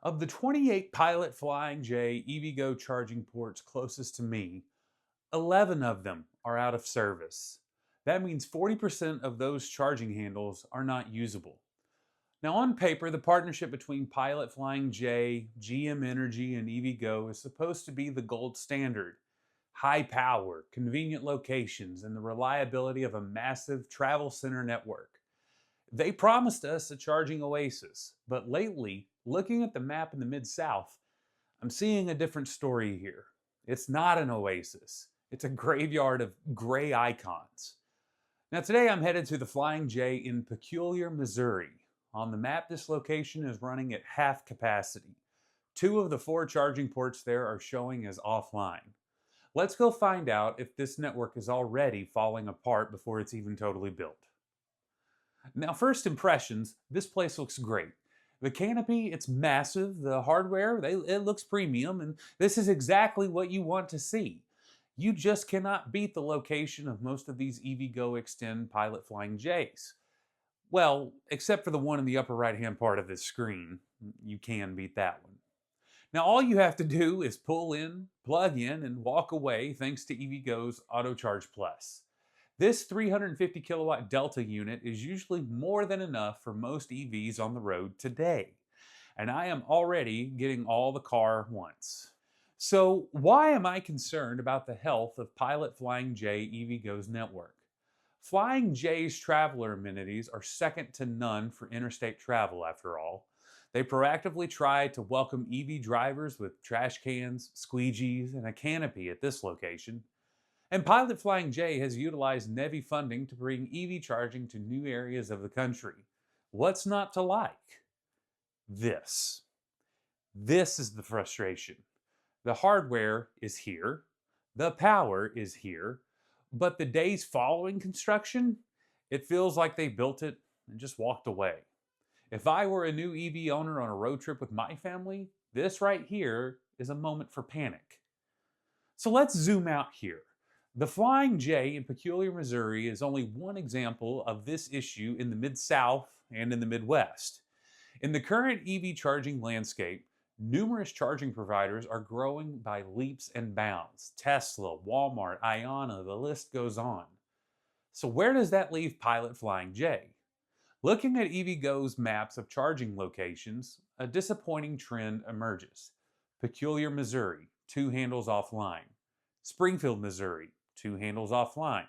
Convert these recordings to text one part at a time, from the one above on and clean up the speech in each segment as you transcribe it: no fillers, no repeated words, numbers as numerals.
Of the 28 Pilot Flying J EVgo charging ports closest to me, 11 of them are out of service. That means 40% of those charging handles are not usable. Now, on paper, the partnership between Pilot Flying J, GM Energy, and EVgo is supposed to be the gold standard. High power, convenient locations, and the reliability of a massive travel center network. They promised us a charging oasis, but lately, looking at the map in the Mid South, I'm seeing a different story here. It's not an oasis, it's a graveyard of gray icons. Now, today I'm headed to the Flying J in Peculiar, Missouri. On the map, this location is running at half capacity. Two of the four charging ports there are showing as offline. Let's go find out if this network is already falling apart before it's even totally built. Now, first impressions, this place looks great. The canopy, it's massive. The hardware, it looks premium, and this is exactly what you want to see. You just cannot beat the location of most of these EVgo Extend Pilot Flying Js. Well, except for the one in the upper right-hand part of this screen. You can beat that one. Now, all you have to do is pull in, plug in, and walk away thanks to EVgo's Auto Charge Plus. This 350 kilowatt Delta unit is usually more than enough for most EVs on the road today. And I am already getting all the car once. So why am I concerned about the health of Pilot Flying J EVgo's network? Flying J's traveler amenities are second to none for interstate travel, after all. They proactively try to welcome EV drivers with trash cans, squeegees, and a canopy at this location. And Pilot Flying J has utilized NEVI funding to bring EV charging to new areas of the country. What's not to like? This. This is the frustration. The hardware is here, the power is here, but the days following construction, it feels like they built it and just walked away. If I were a new EV owner on a road trip with my family, this right here is a moment for panic. So let's zoom out here. The Flying J in Peculiar, Missouri is only one example of this issue in the Mid-South and in the Midwest. In the current EV charging landscape, numerous charging providers are growing by leaps and bounds. Tesla, Walmart, Iona, the list goes on. So where does that leave Pilot Flying J? Looking at EVgo's maps of charging locations, a disappointing trend emerges. Peculiar, Missouri, 2 handles offline. Springfield, Missouri, 2 handles offline.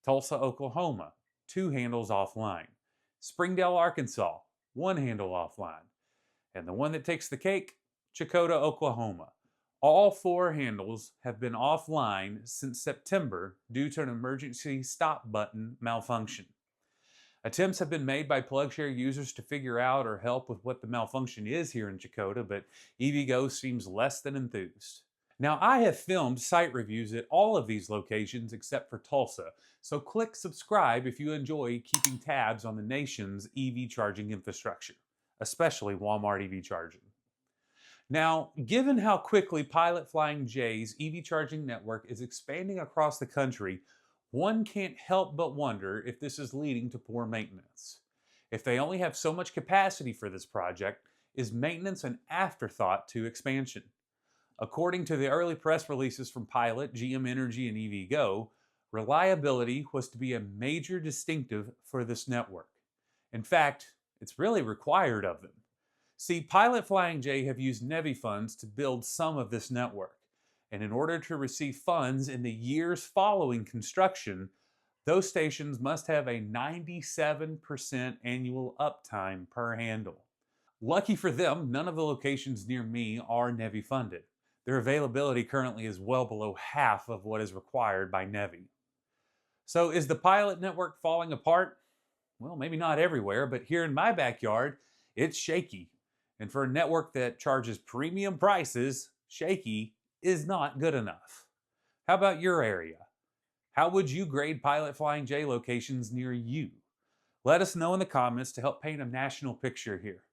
Tulsa, Oklahoma, 2 handles offline. Springdale, Arkansas, 1 handle offline. And the one that takes the cake, Checotah, Oklahoma. All 4 handles have been offline since September due to an emergency stop button malfunction. Attempts have been made by PlugShare users to figure out or help with what the malfunction is here in Checotah, but EVgo seems less than enthused. Now, I have filmed site reviews at all of these locations except for Tulsa, so click subscribe if you enjoy keeping tabs on the nation's EV charging infrastructure, especially Walmart EV charging. Now, given how quickly Pilot Flying J's EV charging network is expanding across the country, one can't help but wonder if this is leading to poor maintenance. If they only have so much capacity for this project, is maintenance an afterthought to expansion? According to the early press releases from Pilot, GM Energy, and EVgo, reliability was to be a major distinctive for this network. In fact, it's really required of them. See, Pilot Flying J have used NEVI funds to build some of this network, and in order to receive funds in the years following construction, those stations must have a 97% annual uptime per handle. Lucky for them, none of the locations near me are NEVI funded. Their availability currently is well below half of what is required by NEVI. So is the Pilot network falling apart? Well, maybe not everywhere, but here in my backyard, it's shaky. And for a network that charges premium prices, shaky is not good enough. How about your area? How would you grade Pilot Flying J locations near you? Let us know in the comments to help paint a national picture here.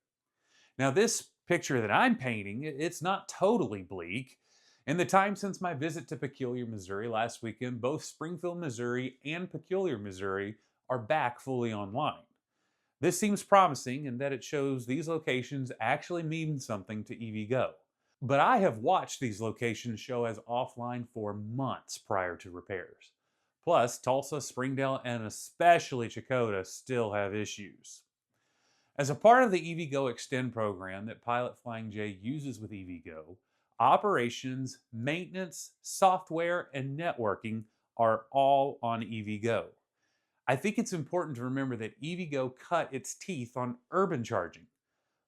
Now, this picture that I'm painting, it's not totally bleak. In the time since my visit to Peculiar, Missouri last weekend, both Springfield, Missouri and Peculiar, Missouri are back fully online. This seems promising in that it shows these locations actually mean something to EVgo. But I have watched these locations show as offline for months prior to repairs. Plus, Tulsa, Springdale, and especially Checotah still have issues. As a part of the EVgo Extend program that Pilot Flying J uses with EVgo, operations, maintenance, software, and networking are all on EVgo. I think it's important to remember that EVgo cut its teeth on urban charging.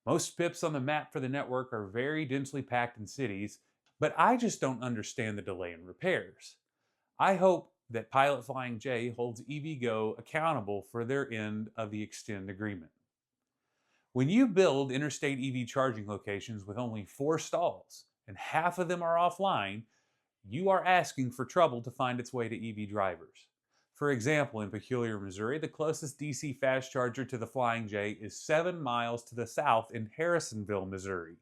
Most PIPs on the map for the network are very densely packed in cities, but I just don't understand the delay in repairs. I hope that Pilot Flying J holds EVgo accountable for their end of the Extend agreement. When you build interstate EV charging locations with only 4 stalls and half of them are offline, you are asking for trouble to find its way to EV drivers. For example, in Peculiar, Missouri, the closest DC fast charger to the Flying J is 7 miles to the south in Harrisonville, Missouri.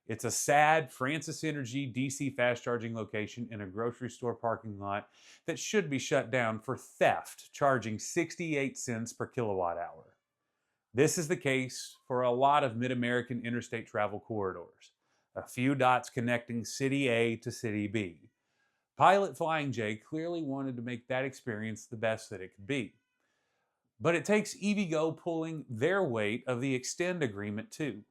It's a sad Francis Energy DC fast charging location in a grocery store parking lot that should be shut down for theft, charging 68 cents per kilowatt hour. This is the case for a lot of mid-American interstate travel corridors, a few dots connecting City A to City B. Pilot Flying J clearly wanted to make that experience the best that it could be. But it takes EVgo pulling their weight of the Extend agreement too.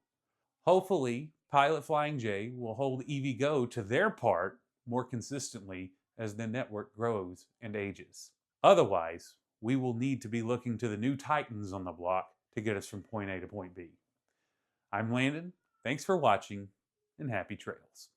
Hopefully, Pilot Flying J will hold EVgo to their part more consistently as the network grows and ages. Otherwise, we will need to be looking to the new titans on the block to get us from point A to point B. I'm Landon, thanks for watching, and happy trails.